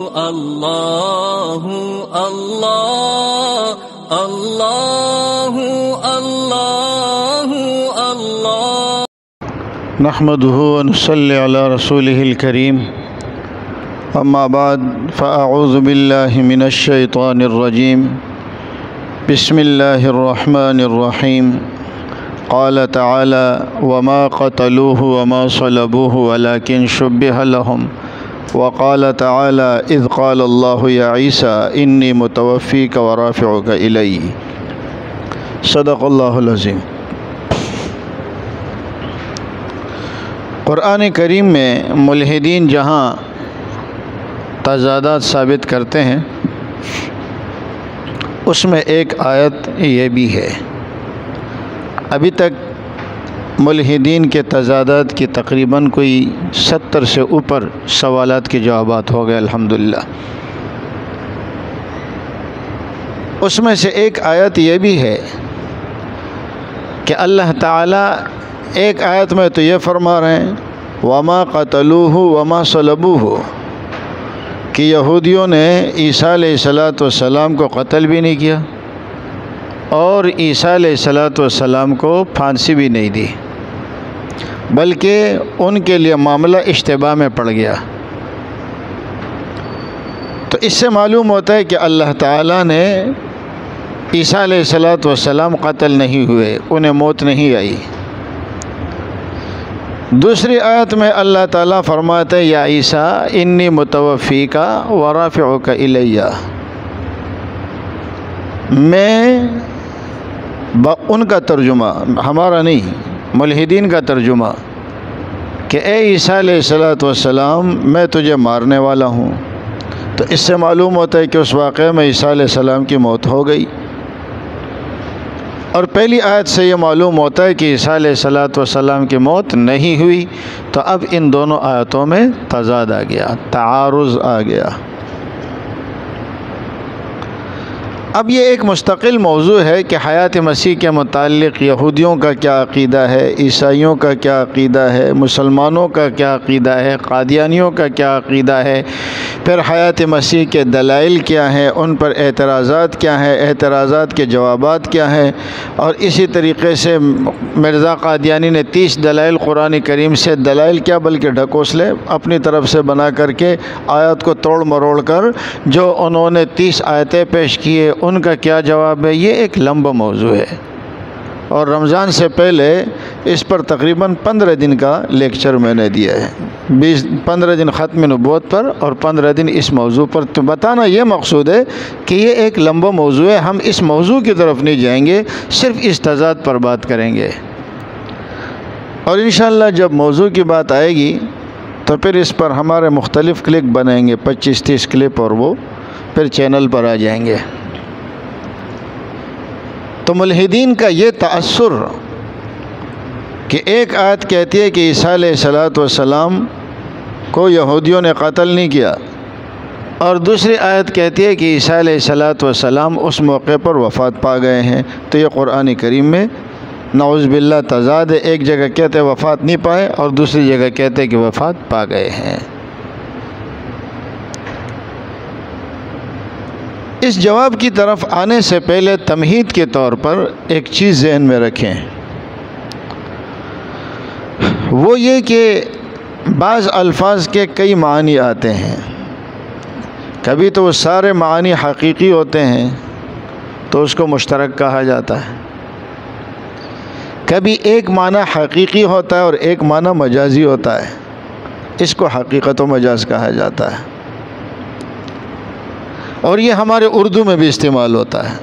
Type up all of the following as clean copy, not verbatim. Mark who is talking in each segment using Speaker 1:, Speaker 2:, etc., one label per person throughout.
Speaker 1: اللہ اللہ اللہ اللہ اللہ
Speaker 2: نحمده ونصلي على رسوله الكريم اما بعد فاعوذ بالله من الشيطان الرجيم بسم الله الرحمن الرحيم قال تعالى وما قتلوه وما صلبوه ولكن شبه لهم وقال تعالى إذ قال الله يا عيسى إني متوفيك ورافعك إلي صدق الله العظيم۔ قرآن کریم میں ملحدین جہاں تضادات ثابت کرتے ہیں اس میں ایک آیت یہ بھی ہے۔ ابھی تک ملحدین کے تضادات کی تقریباً کوئی 70 سے اوپر سوالات کے جوابات ہو گئے الحمدللہ۔ اس میں سے ایک آیت یہ بھی ہے کہ اللہ تعالیٰ ایک آیت میں تو یہ فرما رہے ہیں وما قتلوہ وما صلبوہ کہ یہودیوں نے عیسیٰ علیہ السلام کو قتل بھی نہیں کیا اور عیسیٰ علیہ السلام کو پھانسی بھی نہیں دی، بلکہ ان کے لیے معاملہ اشتباہ میں پڑ گیا۔ تو اس سے معلوم ہوتا ہے کہ اللہ تعالیٰ نے عیسیٰ علیہ السلام قتل نہیں ہوئے، انہیں موت نہیں آئی۔ دوسری آیت میں اللہ تعالیٰ فرماتے ہیں یا عیسیٰ انی متوفیک ورافعک الی، میں ان کا ترجمہ ہمارا نہیں، ملحدین کا ترجمہ کہ اے عیسیٰ علیہ السلام میں تجھے مارنے والا ہوں۔ تو اس سے معلوم ہوتا ہے کہ اس واقعے میں عیسیٰ علیہ السلام کی موت ہو گئی، اور پہلی آیت سے یہ معلوم ہوتا ہے کہ عیسیٰ علیہ السلام کی موت نہیں ہوئی۔ تو اب ان دونوں آیتوں میں تضاد آ گیا، تعارض آ گیا۔ اب یہ ایک مستقل موضوع ہے کہ حیات مسیح کے متعلق یہودیوں کا کیا عقیدہ ہے، عیسائیوں کا کیا عقیدہ ہے، مسلمانوں کا کیا عقیدہ ہے، قادیانیوں کا کیا عقیدہ ہے، پھر حیات مسیح کے دلائل کیا ہیں، ان پر اعتراضات کیا ہیں، اعتراضات کے جوابات کیا ہیں، اور اسی طریقے سے مرزا قادیانی نے 30 دلائل قرآن کریم سے، دلائل کیا بلکہ ڈھکوسلے اپنی طرف سے بنا کر کے آیات کو توڑ مروڑ کر جو انہوں نے 30 آیتیں پیش کیے ان کا کیا جواب ہے۔ یہ ایک لمبا موضوع ہے، اور رمضان سے پہلے اس پر تقریباً 15 دن کا لیکچر میں نے دیا ہے، 15 دن ختم نبوت پر اور 15 دن اس موضوع پر۔ تو بتانا یہ مقصود ہے کہ یہ ایک لمبا موضوع ہے، ہم اس موضوع کی طرف نہیں جائیں گے، صرف اس تضاد پر بات کریں گے، اور انشاءاللہ جب موضوع کی بات آئے گی تو پھر اس پر ہمارے مختلف کلپ بنائیں گے، 25-30 کلپ، اور وہ پھر چینل پر آ جائیں گے۔ تو ملحدین کا یہ تأثر کہ ایک آیت کہتی ہے کہ عیسیٰ علیہ السلام کو یہودیوں نے قتل نہیں کیا، اور دوسری آیت کہتی ہے کہ عیسیٰ علیہ السلام اس موقع پر وفات پا گئے ہیں۔ تو یہ قرآن کریم میں نعوذ باللہ تضاد ہے، ایک جگہ کہتے ہیں وفات نہیں پائے اور دوسری جگہ کہتے ہیں کہ وفات پا گئے ہیں۔ اس جواب کی طرف آنے سے پہلے تمہید کے طور پر ایک چیز ذہن میں رکھیں، وہ یہ کہ بعض الفاظ کے کئی معنی آتے ہیں، کبھی تو وہ سارے معنی حقیقی ہوتے ہیں تو اس کو مشترک کہا جاتا ہے، کبھی ایک معنی حقیقی ہوتا ہے اور ایک معنی مجازی ہوتا ہے، اس کو حقیقت و مجاز کہا جاتا ہے، اور یہ ہمارے اردو میں بھی استعمال ہوتا ہے۔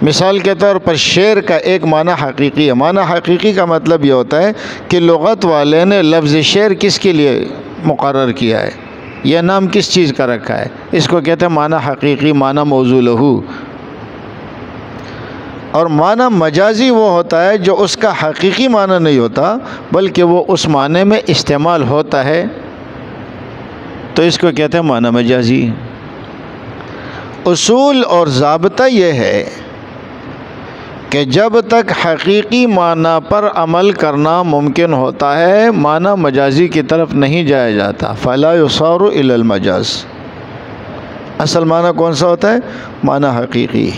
Speaker 2: مثال کے طور پر شعر کا ایک معنی حقیقی ہے، معنی حقیقی کا مطلب یہ ہوتا ہے کہ لغت والے نے لفظ شعر کس کے لیے مقرر کیا ہے، یہ نام کس چیز کا رکھا ہے، اس کو کہتے ہیں معنی حقیقی، معنی موضوع لہو۔ اور معنی مجازی وہ ہوتا ہے جو اس کا حقیقی معنی نہیں ہوتا بلکہ وہ اس معنی میں استعمال ہوتا ہے، تو اس کو کہتے ہیں معنی مجازی۔ اصول اور ضابطہ یہ ہے کہ جب تک حقیقی معنی پر عمل کرنا ممکن ہوتا ہے معنی مجازی کی طرف نہیں جایا جاتا، فلا یصار الی المجاز۔ اصل معنی کون سا ہوتا ہے؟ معنی حقیقی۔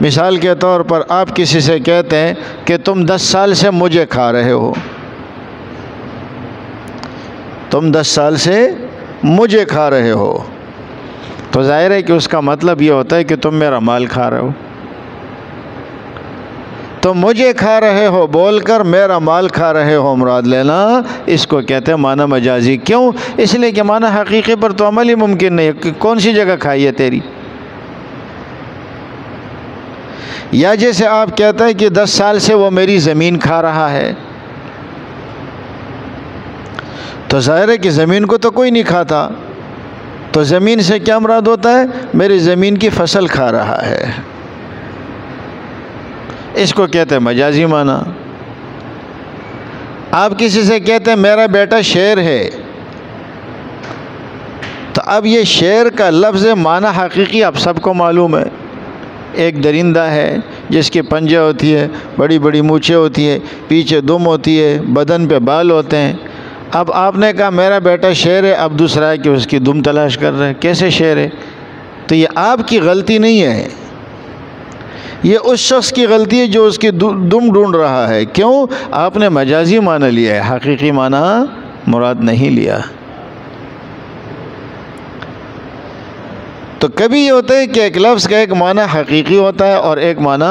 Speaker 2: مثال کے طور پر آپ کسی سے کہتے ہیں کہ تم 10 سال سے مجھے کھا رہے ہو، تم 10 سال سے مجھے کھا رہے ہو، تو ظاہر ہے کہ اس کا مطلب یہ ہوتا ہے کہ تم میرا مال کھا رہے ہو۔ تو مجھے کھا رہے ہو بول کر میرا مال کھا رہے ہو مراد لینا، اس کو کہتے ہیں معنی مجازی۔ کیوں؟ اس لیے کہ معنی حقیقی پر تو عمل ہی ممکن نہیں ہے کہ کون سی جگہ کھائی ہے تیری۔ یا جیسے آپ کہتے ہیں کہ 10 سال سے وہ میری زمین کھا رہا ہے، تو ظاہر ہے کہ زمین کو تو کوئی نہیں کھاتا، تو زمین سے کیا مراد ہوتا ہے؟ میری زمین کی فصل کھا رہا ہے، اس کو کہتے ہیں مجازی معنی۔ آپ کسی سے کہتے ہیں میرا بیٹا شیر ہے، تو اب یہ شیر کا لفظ معنی حقیقی آپ سب کو معلوم ہے، ایک درندہ ہے جس کے پنجے ہوتی ہے، بڑی بڑی مونچھیں ہوتی ہے، پیچھے دم ہوتی ہے، بدن پہ بال ہوتے ہیں۔ اب آپ نے کہا میرا بیٹا شیر ہے، اب دوسرا ہے کہ اس کی دم تلاش کر رہے ہیں، کیسے شیر ہے؟ تو یہ آپ کی غلطی نہیں ہے، یہ اس شخص کی غلطی ہے جو اس کی دم ڈھونڈ رہا ہے۔ کیوں؟ آپ نے مجازی معنی لیا ہے، حقیقی معنی مراد نہیں لیا۔ تو کبھی یہ ہوتا ہے کہ ایک لفظ کا ایک معنی حقیقی ہوتا ہے اور ایک معنی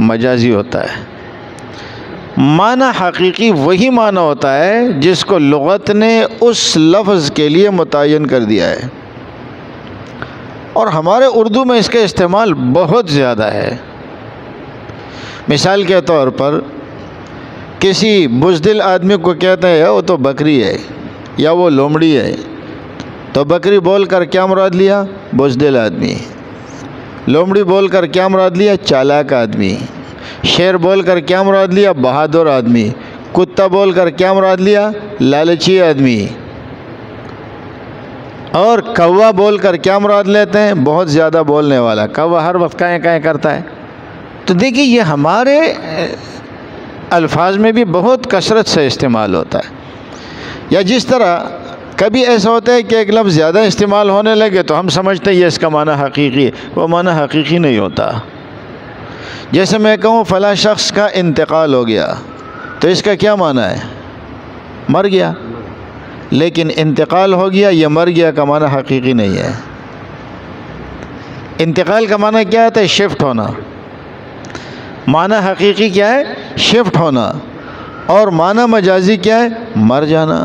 Speaker 2: مجازی ہوتا ہے۔ معنی حقیقی وہی معنی ہوتا ہے جس کو لغت نے اس لفظ کے لیے متعین کر دیا ہے، اور ہمارے اردو میں اس کا استعمال بہت زیادہ ہے۔ مثال کے طور پر کسی بزدل آدمی کو کہتے ہیں وہ تو بکری ہے یا وہ لومڑی ہے، تو بکری بول کر کیا مراد لیا؟ بزدل آدمی۔ لومڑی بول کر کیا مراد لیا؟ چالاک آدمی۔ شیر بول کر کیا مراد لیا؟ بہادر آدمی۔ کتا بول کر کیا مراد لیا؟ لالچی آدمی۔ اور کوا بول کر کیا مراد لیتے ہیں؟ بہت زیادہ بولنے والا۔ کوا ہر وقت کائیں کائیں کرتا ہے۔ تو دیکھیے یہ ہمارے الفاظ میں بھی بہت کثرت سے استعمال ہوتا ہے۔ یا جس طرح کبھی ایسا ہوتا ہے کہ ایک لفظ زیادہ استعمال ہونے لگے تو ہم سمجھتے ہیں یہ اس کا معنی حقیقی ہے، وہ معنی حقیقی نہیں ہوتا۔ جیسے میں کہوں فلاں شخص کا انتقال ہو گیا، تو اس کا کیا معنی ہے؟ مر گیا۔ لیکن انتقال ہو گیا، یہ مر گیا کا معنی حقیقی نہیں ہے۔ انتقال کا معنی کیا ہوتا ہے؟ شفٹ ہونا۔ معنی حقیقی کیا ہے؟ شفٹ ہونا۔ اور معنی مجازی کیا ہے؟ مر جانا۔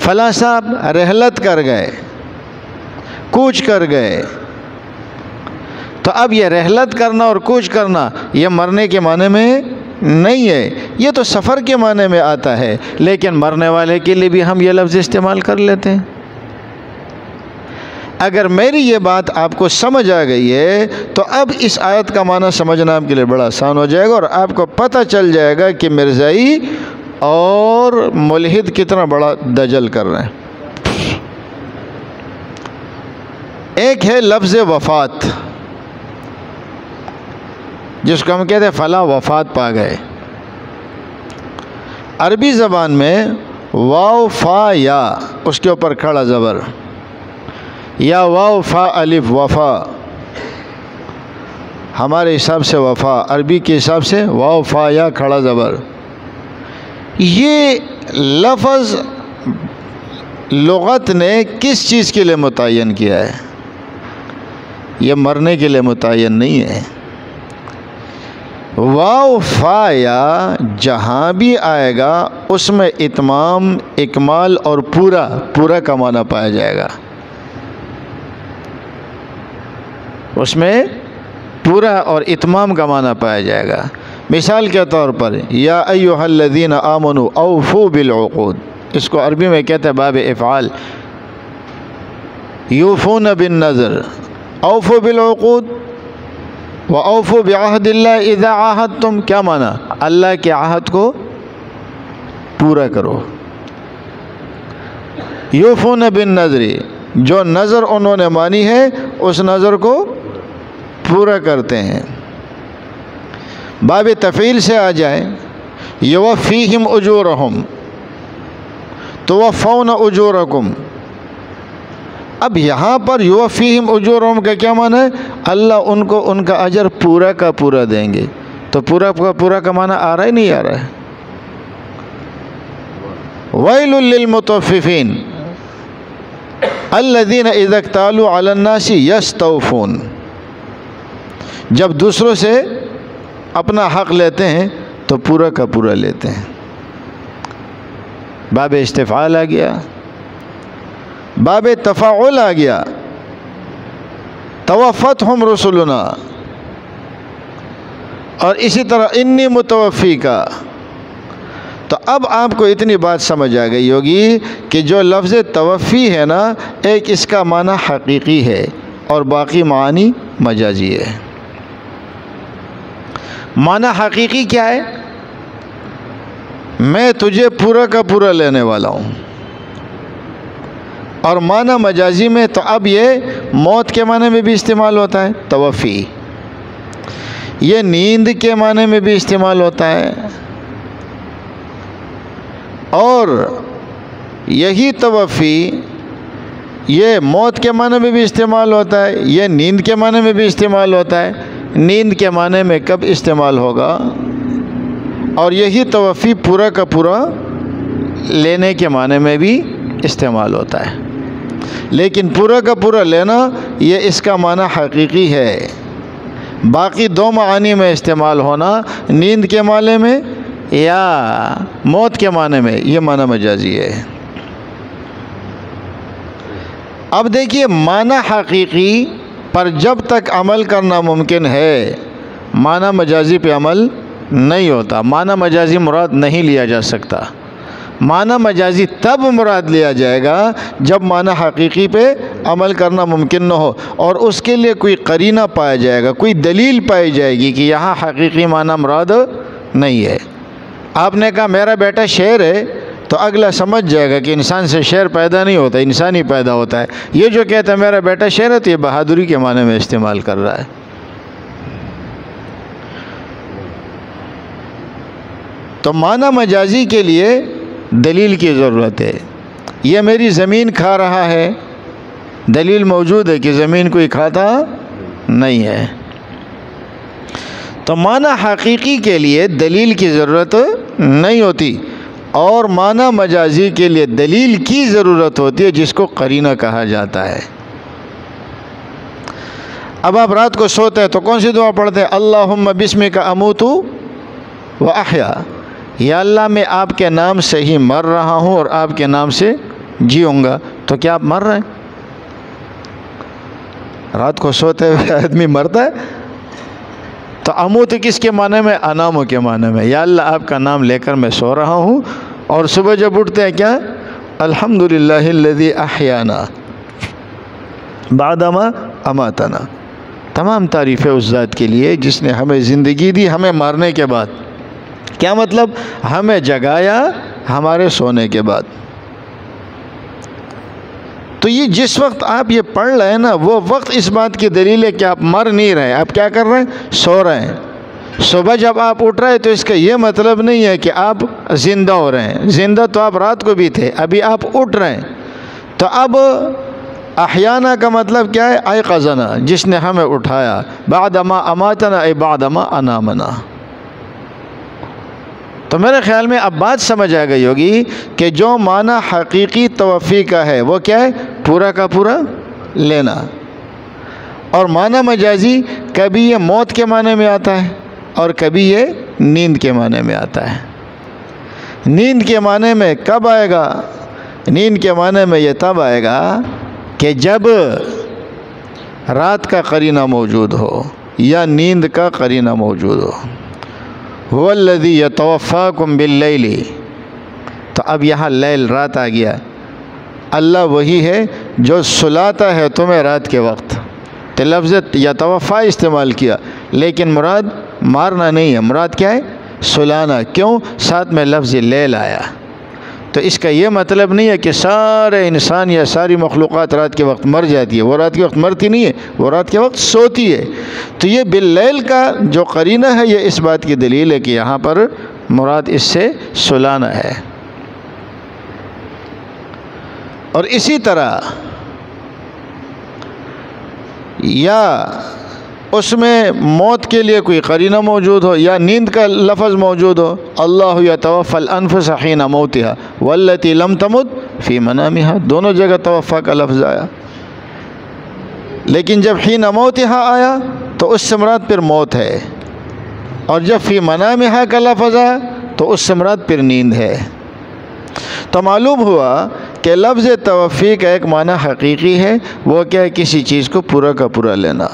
Speaker 2: فلاں صاحب رحلت کر گئے، کوچ کر گئے، تو اب یہ رحلت کرنا اور کوچ کرنا یہ مرنے کے معنی میں نہیں ہے، یہ تو سفر کے معنی میں آتا ہے، لیکن مرنے والے کے لیے بھی ہم یہ لفظ استعمال کر لیتے ہیں۔ اگر میری یہ بات آپ کو سمجھ آ گئی ہے تو اب اس آیت کا معنی سمجھنا آپ کے لیے بڑا آسان ہو جائے گا، اور آپ کو پتہ چل جائے گا کہ مرزائی اور ملحد کتنا بڑا دجل کر رہے ہیں۔ ایک ہے لفظ وفات، جس کو ہم کہتے ہیں فلاں وفات پا گئے۔ عربی زبان میں واو فا یا، اس کے اوپر کھڑا زبر، یا واو فا الف وفا، ہمارے حساب سے وفا، عربی کے حساب سے واو فا یا کھڑا زبر۔ یہ لفظ لغت نے کس چیز کے لیے متعین کیا ہے؟ یہ مرنے کے لیے متعین نہیں ہے۔ واو فا یا جہاں بھی آئے گا اس میں اتمام، اکمال اور پورا کا معنی پایا جائے گا، اس میں پورا اور اتمام کا معنی پایا جائے گا۔ مثال کے طور پر یا ایھا الذین آمنوا اوفوا بالعقود، اس کو عربی میں کہتے ہیں باب افعال، یوفون بالنذر، اوفوا بالعقود وَأَوْفُوا بِعَهْدِ اللَّهِ إِذَا عَاهَدتُّمْ، کیا معنی؟ اللہ کے عہد کو پورا کرو۔ یوفون بالنذر، جو نظر انہوں نے مانی ہے اس نظر کو پورا کرتے ہیں۔ باب تفعیل سے آ جائے یوفیہم اجورہم، توفون اجورکم، اب یہاں پر یوفیہم اجورہم کا کیا معنی ہے؟ اللہ ان کو ان کا اجر پورا کا پورا دیں گے. تو پورا کا پورا کا معنی آ رہا ہے نہیں آ رہا ہے؟ ویل للمطففین الذین اذا اکتالوا علی الناس یستوفون. جب دوسروں سے اپنا حق لیتے ہیں تو پورا کا پورا لیتے ہیں. باب استفعال آ گیا، باب تفاعل آ گیا. توفتہم رسلنا، اور اسی طرح انی متوفی کا. تو اب آپ کو اتنی بات سمجھ آ گئی ہوگی کہ جو لفظ توفی ہے نا، ایک اس کا معنی حقیقی ہے اور باقی معانی مجازی ہے. معنی حقیقی کیا ہے؟ میں تجھے پورا کا پورا لینے والا ہوں. اور معنی مجازی میں تو اب یہ موت کے معنی میں بھی استعمال ہوتا ہے توفی، یہ نیند کے معنی میں بھی استعمال ہوتا ہے، اور یہی توفی یہ موت کے معنی میں بھی استعمال ہوتا ہے، یہ نیند کے معنی میں بھی استعمال ہوتا ہے. نیند کے معنی میں کب استعمال ہوگا؟ اور یہی توفی پورا کا پورا لینے کے معنی میں بھی استعمال ہوتا ہے. لیکن پورا کا پورا لینا یہ اس کا معنی حقیقی ہے. باقی دو معانی میں استعمال ہونا، نیند کے معنی میں یا موت کے معنی میں، یہ معنی مجازی ہے. اب دیکھیے، معنی حقیقی پر جب تک عمل کرنا ممکن ہے، معنی مجازی پہ عمل نہیں ہوتا. معنی مجازی مراد نہیں لیا جا سکتا. معنی مجازی تب مراد لیا جائے گا جب معنی حقیقی پہ عمل کرنا ممکن نہ ہو، اور اس کے لیے کوئی قرینہ پایا جائے گا، کوئی دلیل پائی جائے گی کہ یہاں حقیقی معنی مراد نہیں ہے. آپ نے کہا میرا بیٹا شیر ہے، تو اگلا سمجھ جائے گا کہ انسان سے شیر پیدا نہیں ہوتا، انسان ہی پیدا ہوتا ہے. یہ جو کہتا ہے میرا بیٹا شیر ہے، تو یہ بہادری کے معنی میں استعمال کر رہا ہے. تو معنی مجازی کے لیے دلیل کی ضرورت ہے. یہ میری زمین کھا رہا ہے، دلیل موجود ہے کہ زمین کوئی کھاتا نہیں ہے. تو معنی حقیقی کے لیے دلیل کی ضرورت نہیں ہوتی، اور معنی مجازی کے لیے دلیل کی ضرورت ہوتی ہے، جس کو قرینہ کہا جاتا ہے. اب آپ رات کو سوتے ہیں تو کون سی دعا پڑھتے ہیں؟ اللہم بسمک اموت و احیا. یا اللہ میں آپ کے نام سے ہی مر رہا ہوں اور آپ کے نام سے جیوں گا. تو کیا آپ مر رہے ہیں؟ رات کو سوتے ہوئے آدمی مرتا ہے. تو اموت کس کے معنی میں؟ انامو کے معنی میں. یا اللہ آپ کا نام لے کر میں سو رہا ہوں، اور صبح جب اٹھتے ہیں کیا؟ الحمدللہ الذی احیانا بعدما اماتنا. تمام تعریفیں اس ذات کے لیے جس نے ہمیں زندگی دی ہمیں مارنے کے بعد. کیا مطلب؟ ہمیں جگایا ہمارے سونے کے بعد. تو یہ جس وقت آپ یہ پڑھ رہے ہیں نا، وہ وقت اس بات کی دلیل ہے کہ آپ مر نہیں رہے، آپ کیا کر رہے ہیں؟ سو رہے ہیں. صبح جب آپ اٹھ رہے ہیں تو اس کا یہ مطلب نہیں ہے کہ آپ زندہ ہو رہے ہیں. زندہ تو آپ رات کو بھی تھے، ابھی آپ اٹھ رہے ہیں. تو اب احیانا کا مطلب کیا ہے؟ ایقظنا، جس نے ہمیں اٹھایا. بعدما اماتنا ای بعدما انامنا. تو میرے خیال میں اب بات سمجھ آ گئی ہوگی کہ جو معنی حقیقی توفی کا ہے وہ کیا ہے؟ پورا کا پورا لینا. اور معنی مجازی کبھی یہ موت کے معنی میں آتا ہے اور کبھی یہ نیند کے معنی میں آتا ہے. نیند کے معنی میں کب آئے گا؟ نیند کے معنی میں یہ تب آئے گا کہ جب رات کا قرینہ موجود ہو یا نیند کا قرینہ موجود ہو. هو الذی یتوفاکم باللیل. تو اب یہاں لیل رات آ گیا. اللہ وہی ہے جو سلاتا ہے تمہیں رات کے وقت. تو لفظ یتوفا استعمال کیا، لیکن مراد مارنا نہیں ہے، مراد کیا ہے؟ سلانا. کیوں؟ ساتھ میں لفظ لیل آیا. تو اس کا یہ مطلب نہیں ہے کہ سارے انسان یا ساری مخلوقات رات کے وقت مر جاتی ہے. وہ رات کے وقت مرتی نہیں ہے، وہ رات کے وقت سوتی ہے. تو یہ باللیل کا جو قرینہ ہے یہ اس بات کی دلیل ہے کہ یہاں پر مراد اس سے سلانا ہے. اور اسی طرح یا اس میں موت کے لیے کوئی قرینہ موجود ہو یا نیند کا لفظ موجود ہو، اللہ یتوفی الانفس حین موتها والتی لم تمت فی منامها، دونوں جگہ توفی کا لفظ آیا، لیکن جب حین موتها آیا تو اس سے مراد پھر موت ہے، اور جب فی منامها کا لفظ آیا تو اس سے مراد پھر نیند ہے۔ تو معلوم ہوا کہ لفظ توفی کا ایک معنی حقیقی ہے، وہ کیا ہے؟ کسی چیز کو پورا کا پورا لینا،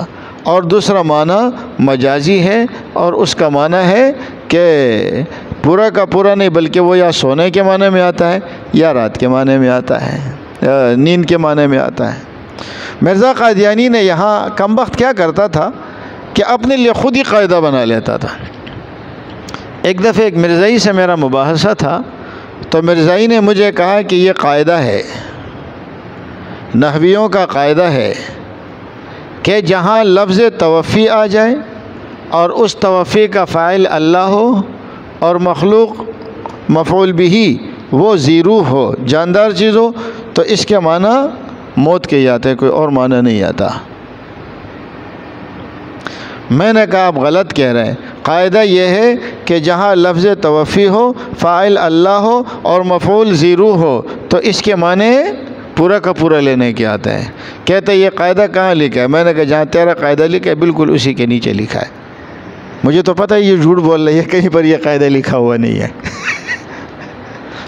Speaker 2: اور دوسرا معنی مجازی ہے، اور اس کا معنی ہے کہ پورا کا پورا نہیں، بلکہ وہ یا سونے کے معنی میں آتا ہے یا رات کے معنی میں آتا ہے، نیند کے معنی میں آتا ہے۔ مرزا قادیانی نے یہاں کم وقت کیا کرتا تھا کہ اپنے لیے خود ہی قاعدہ بنا لیتا تھا۔ ایک دفعہ ایک مرزائی سے میرا مباحثہ تھا، تو مرزائی نے مجھے کہا کہ یہ قاعدہ ہے، نحویوں کا قاعدہ ہے کہ جہاں لفظ توفی آ جائے اور اس توفی کا فاعل اللہ ہو اور مخلوق مفعول بہ وہ ذی-روح ہو، جاندار چیز ہو، تو اس کے معنی موت کے آتے، کوئی اور معنی نہیں آتا۔ میں نے کہا آپ غلط کہہ رہے ہیں، قاعدہ یہ ہے کہ جہاں لفظ توفی ہو، فاعل اللہ ہو اور مفعول ذی-روح ہو تو اس کے معنی پورا کا پورا لینے کے آتے ہیں۔ کہتے یہ قاعدہ کہاں لکھا ہے؟ میں نے کہا جہاں تیرا قاعدہ لکھا ہے بالکل اسی کے نیچے لکھا ہے۔ مجھے تو پتہ ہے یہ جھوٹ بول رہی ہے، کہیں پر یہ قاعدہ لکھا ہوا نہیں ہے۔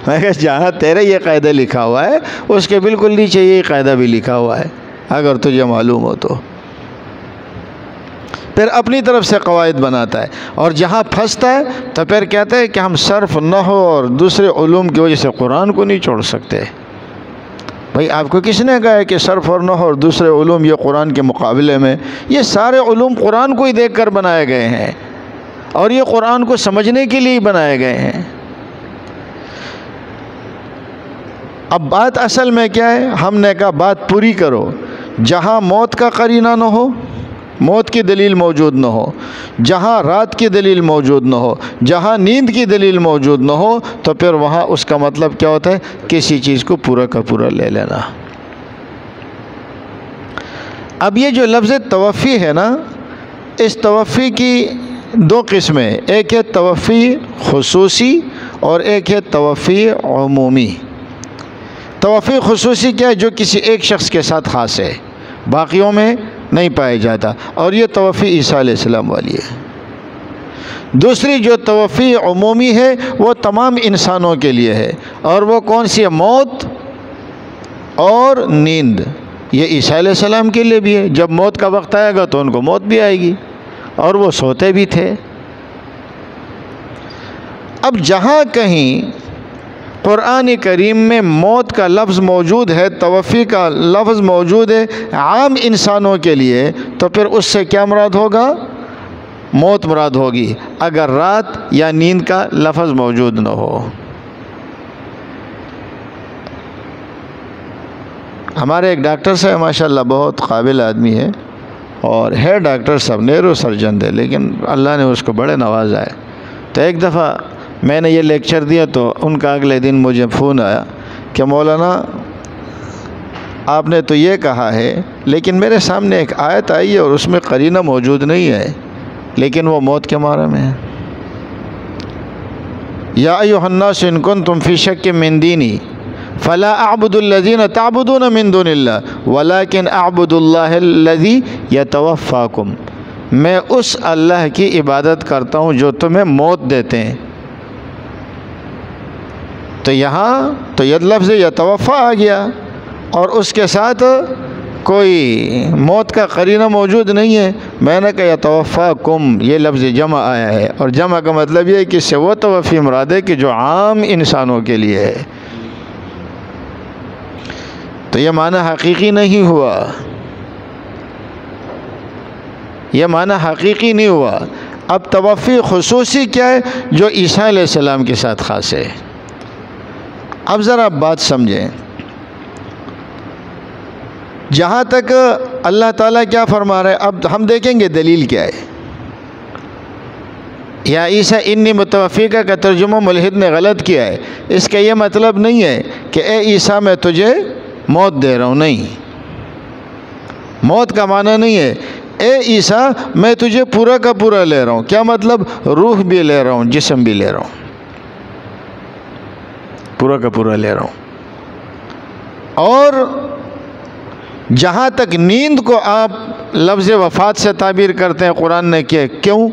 Speaker 2: میں کہا جہاں تیرا یہ قاعدہ لکھا ہوا ہے اس کے بالکل نیچے یہ قاعدہ بھی لکھا ہوا ہے، اگر تجھے معلوم ہو تو۔ پھر اپنی طرف سے قواعد بناتا ہے، اور جہاں پھنستا ہے تو پھر کہتا ہے کہ ہم صرف، نحو اور دوسرے علوم کی وجہ سے قرآن کو نہیں چھوڑ سکتے۔ بھائی آپ کو کس نے کہا ہے کہ صرف اور نحو اور دوسرے علوم یہ قرآن کے مقابلے میں؟ یہ سارے علوم قرآن کو ہی دیکھ کر بنائے گئے ہیں، اور یہ قرآن کو سمجھنے کے لیے ہی بنائے گئے ہیں۔ اب بات اصل میں کیا ہے؟ ہم نے کہا بات پوری کرو، جہاں موت کا قرینہ نہ ہو، موت کی دلیل موجود نہ ہو، جہاں رات کی دلیل موجود نہ ہو، جہاں نیند کی دلیل موجود نہ ہو، تو پھر وہاں اس کا مطلب کیا ہوتا ہے؟ کسی چیز کو پورا کا پورا لے لینا۔ اب یہ جو لفظ توفی ہے نا، اس توفی کی دو قسمیں، ایک ہے توفی خصوصی اور ایک ہے توفی عمومی۔ توفی خصوصی کیا ہے؟ جو کسی ایک شخص کے ساتھ خاص ہے، باقیوں میں نہیں پایا جاتا، اور یہ توفی عیسیٰ علیہ السلام والی ہے۔ دوسری جو توفی عمومی ہے وہ تمام انسانوں کے لیے ہے، اور وہ کون سی ہے؟ موت اور نیند۔ یہ عیسیٰ علیہ السلام کے لیے بھی ہے، جب موت کا وقت آئے گا تو ان کو موت بھی آئے گی، اور وہ سوتے بھی تھے۔ اب جہاں کہیں قرآن کریم میں موت کا لفظ موجود ہے، توفی کا لفظ موجود ہے عام انسانوں کے لیے، تو پھر اس سے کیا مراد ہوگا؟ موت مراد ہوگی، اگر رات یا نیند کا لفظ موجود نہ ہو۔ ہمارے ایک ڈاکٹر صاحب ماشاءاللہ بہت قابل آدمی ہے، اور ہے ڈاکٹر صاحب، نیرو سرجن تھے، لیکن اللہ نے اس کو بڑے نوازا ہے۔ تو ایک دفعہ میں نے یہ لیکچر دیا تو ان کا اگلے دن مجھے فون آیا کہ مولانا آپ نے تو یہ کہا ہے، لیکن میرے سامنے ایک آیت آئی ہے اور اس میں قرینہ موجود نہیں ہے، لیکن وہ موت کے بارے میں ہے۔ یا ایھا الناس ان کنتم فی شک من دینی فلا اعبد الذین تعبدون من دون اللہ ولکن اعبد اللہ الذی یتوفاکم، میں اس اللہ کی عبادت کرتا ہوں جو تمہیں موت دیتے ہیں۔ تو یہاں تو یہ لفظ یتوفا آ گیا، اور اس کے ساتھ کوئی موت کا قرینہ موجود نہیں ہے۔ میں نے کہا یتوفاکم، یہ لفظ جمع آیا ہے، اور جمع کا مطلب یہ ہے کہ اس سے وہ توفی مراد ہے کہ جو عام انسانوں کے لیے ہے۔ تو یہ معنی حقیقی نہیں ہوا، یہ معنی حقیقی نہیں ہوا۔ اب توفی خصوصی کیا ہے؟ جو عیسیٰ علیہ السلام کے ساتھ خاص ہے۔ اب ذرا بات سمجھیں، جہاں تک اللہ تعالیٰ کیا فرما رہے ہیں، اب ہم دیکھیں گے دلیل کیا ہے۔ یا عیسیٰ انی متوفیکا کا ترجمہ ملحد نے غلط کیا ہے، اس کا یہ مطلب نہیں ہے کہ اے عیسیٰ میں تجھے موت دے رہا ہوں، نہیں، موت کا معنی نہیں ہے اے عیسیٰ میں تجھے پورا کا پورا لے رہا ہوں. کیا مطلب؟ روح بھی لے رہا ہوں، جسم بھی لے رہا ہوں، پورا کا پورا لے رہا ہوں. اور جہاں تک نیند کو آپ لفظ وفات سے تعبیر کرتے ہیں قرآن نے کیا، کیوں؟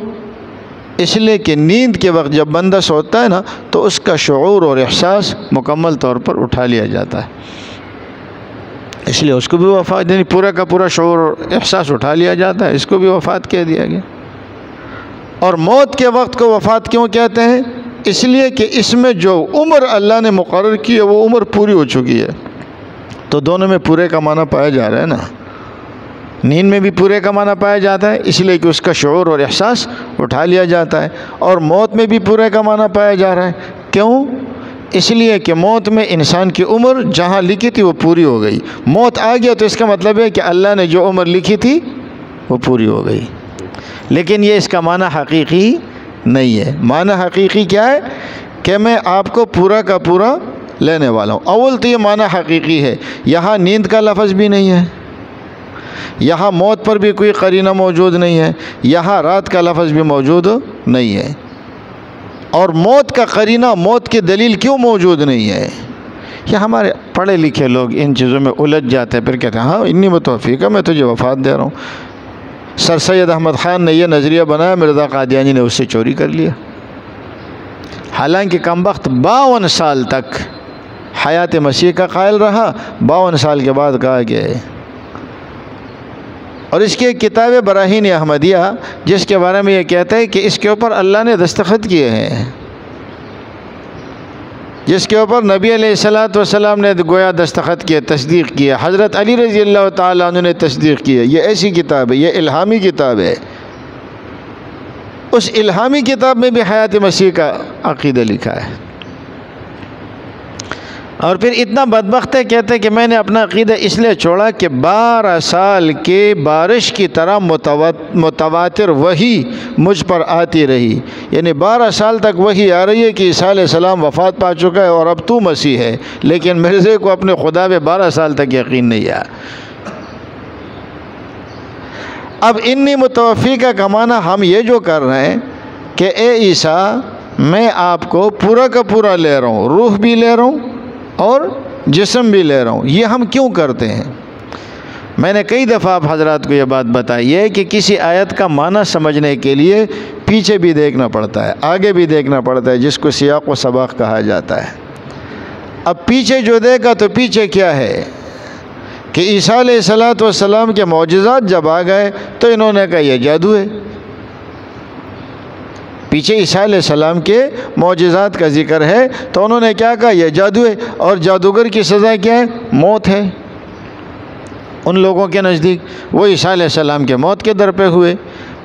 Speaker 2: اس لیے کہ نیند کے وقت جب بندہ سوتا ہے نا تو اس کا شعور اور احساس مکمل طور پر اٹھا لیا جاتا ہے، اس لیے اس کو بھی وفات، یعنی پورا کا پورا شعور اور احساس اٹھا لیا جاتا ہے، اس کو بھی وفات کہہ دیا گیا. اور موت کے وقت کو وفات کیوں کہتے ہیں؟ اس لیے کہ اس میں جو عمر اللہ نے مقرر کی ہے وہ عمر پوری ہو چکی ہے. تو دونوں میں پورے کا معنی پایا جا رہا ہے نا. نیند میں بھی پورے کا معنی پایا جاتا ہے اس لیے کہ اس کا شعور اور احساس اٹھا لیا جاتا ہے، اور موت میں بھی پورے کا معنی پایا جا رہا ہے. کیوں؟ اس لیے کہ موت میں انسان کی عمر جہاں لکھی تھی وہ پوری ہو گئی. موت آ گیا تو اس کا مطلب ہے کہ اللہ نے جو عمر لکھی تھی وہ پوری ہو گئی. لیکن یہ اس کا معنی حقیقی نہیں ہے. معنی حقیقی کیا ہے؟ کہ میں آپ کو پورا کا پورا لینے والا ہوں. اول تو یہ معنی حقیقی ہے. یہاں نیند کا لفظ بھی نہیں ہے، یہاں موت پر بھی کوئی قرینہ موجود نہیں ہے، یہاں رات کا لفظ بھی موجود نہیں ہے. اور موت کا قرینہ، موت کی دلیل کیوں موجود نہیں ہے؟ یہ ہمارے پڑھے لکھے لوگ ان چیزوں میں الجھ جاتے ہیں، پھر کہتے ہیں ہاں انی متوفیق ہے، میں تجھے وفات دے رہا ہوں. سر سید احمد خان نے یہ نظریہ بنایا، مرزا قادیانی نے اس سے چوری کر لیا. حالانکہ کمبخت 52 سال تک حیات مسیح کا قائل رہا، 52 سال کے بعد کہا کہ، اور اس کی ایک کتاب ہے براہین احمدیہ جس کے بارے میں یہ کہتا ہے کہ اس کے اوپر اللہ نے دستخط کیے ہیں، جس کے اوپر نبی علیہ السلام نے گویا دستخط کیے، تصدیق کیا، حضرت علی رضی اللہ تعالیٰ عنہ نے تصدیق کی ہے. یہ ایسی کتاب ہے، یہ الہامی کتاب ہے. اس الہامی کتاب میں بھی حیات مسیح کا عقیدہ لکھا ہے. اور پھر اتنا بدبخت ہے، کہتے ہیں کہ میں نے اپنا عقیدہ اس لیے چھوڑا کہ 12 سال کے بارش کی طرح متواتر وحی مجھ پر آتی رہی. یعنی 12 سال تک وحی آ رہی ہے کہ عیسیٰ علیہ السلام وفات پا چکا ہے اور اب تو مسیح ہے، لیکن مرزے کو اپنے خدا پہ 12 سال تک یقین نہیں آیا. اب انی متوفیقہ کا معنی ہم یہ جو کر رہے ہیں کہ اے عیسیٰ میں آپ کو پورا کا پورا لے رہا ہوں، روح بھی لے رہا ہوں اور جسم بھی لے رہا ہوں. یہ ہم کیوں کرتے ہیں؟ میں نے کئی دفعہ آپ حضرات کو یہ بات بتائی ہے کہ کسی آیت کا معنی سمجھنے کے لیے پیچھے بھی دیکھنا پڑتا ہے، آگے بھی دیکھنا پڑتا ہے، جس کو سیاق و سباق کہا جاتا ہے. اب پیچھے جو دیکھا تو پیچھے کیا ہے کہ عیسیٰ علیہ السلام کے معجزات جب آ گئے تو انہوں نے کہا یہ جادو ہے. پیچھے عیسیٰ علیہ السلام کے معجزات کا ذکر ہے تو انہوں نے کیا کہا؟ یہ جادو ہے. اور جادوگر کی سزا کیا ہے؟ موت ہے. ان لوگوں کے نزدیک وہ عیسیٰ علیہ السلام کے موت کے در پہ ہوئے.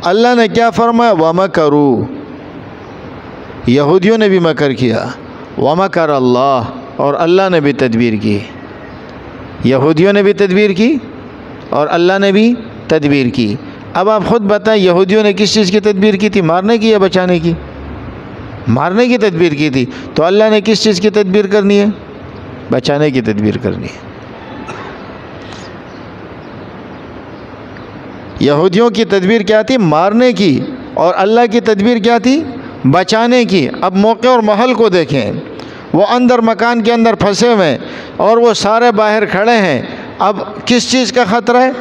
Speaker 2: اللہ نے کیا فرمایا؟ وَمَكَرُوا، یہودیوں نے بھی مکر کیا. وَمَكَرَ اللَّهُ، اور اللہ نے بھی تدبیر کی. یہودیوں نے بھی تدبیر کی اور اللہ نے بھی تدبیر کی. اب آپ خود بتائیں یہودیوں نے کس چیز کی تدبیر کی تھی؟ مارنے کی یا بچانے کی؟ مارنے کی تدبیر کی تھی. تو اللہ نے کس چیز کی تدبیر کرنی ہے؟ بچانے کی تدبیر کرنی ہے. یہودیوں کی تدبیر کیا تھی؟ مارنے کی. اور اللہ کی تدبیر کیا تھی؟ بچانے کی. اب موقع اور محل کو دیکھیں، وہ اندر مکان کے اندر پھنسے ہوئے اور وہ سارے باہر کھڑے ہیں. اب کس چیز کا خطرہ ہے؟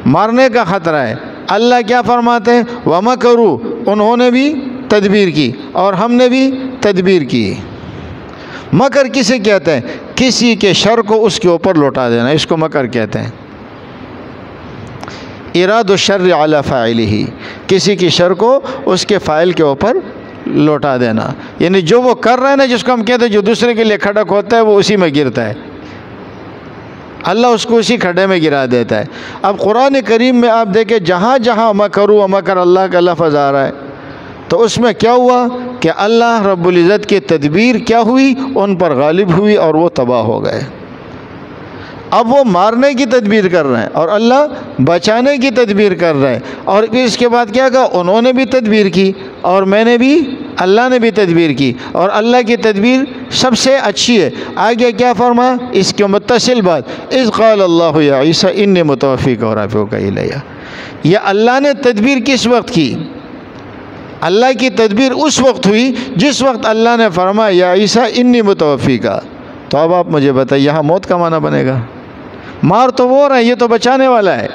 Speaker 2: مارنے کا خطرہ ہے. اللہ کیا فرماتے ہیں؟ وَمَكَرُوا، انہوں نے بھی تدبیر کی اور ہم نے بھی تدبیر کی. مکر کسے کہتے ہیں؟ کسی کے شر کو اس کے اوپر لوٹا دینا، اس کو مکر کہتے ہیں. اراد الشر علی فاعلہ، کسی کی شر کو اس کے فاعل کے اوپر لوٹا دینا. یعنی جو وہ کر رہے ہیں نا، جس کو ہم کہتے ہیں جو دوسرے کے لیے کھڑک ہوتا ہے وہ اسی میں گرتا ہے، اللہ اس کو اسی کھڈے میں گرا دیتا ہے. اب قرآن کریم میں آپ دیکھیں جہاں جہاں مکروا مکر اللہ کا لفظ آ رہا ہے تو اس میں کیا ہوا کہ اللہ رب العزت کی تدبیر کیا ہوئی؟ ان پر غالب ہوئی اور وہ تباہ ہو گئے. اب وہ مارنے کی تدبیر کر رہے ہیں اور اللہ بچانے کی تدبیر کر رہے ہیں. اور پھر اس کے بعد کیا کہا؟ انہوں نے بھی تدبیر کی اور میں نے بھی اللہ نے بھی تدبیر کی اور اللہ کی تدبیر سب سے اچھی ہے۔ آگے کیا فرمایا اس کے متصل بات، اذ قال اللہ یا عیسیٰ انی متوفیک و رافعک الیہ۔ یہ اللہ نے تدبیر کس وقت کی؟ اللہ کی تدبیر اس وقت ہوئی جس وقت اللہ نے فرمایا یا عیسیٰ انی متوفیک۔ تو اب آپ مجھے بتائیے یہاں موت کا معنی بنے گا؟ مار تو وہ رہا ہے، یہ تو بچانے والا ہے۔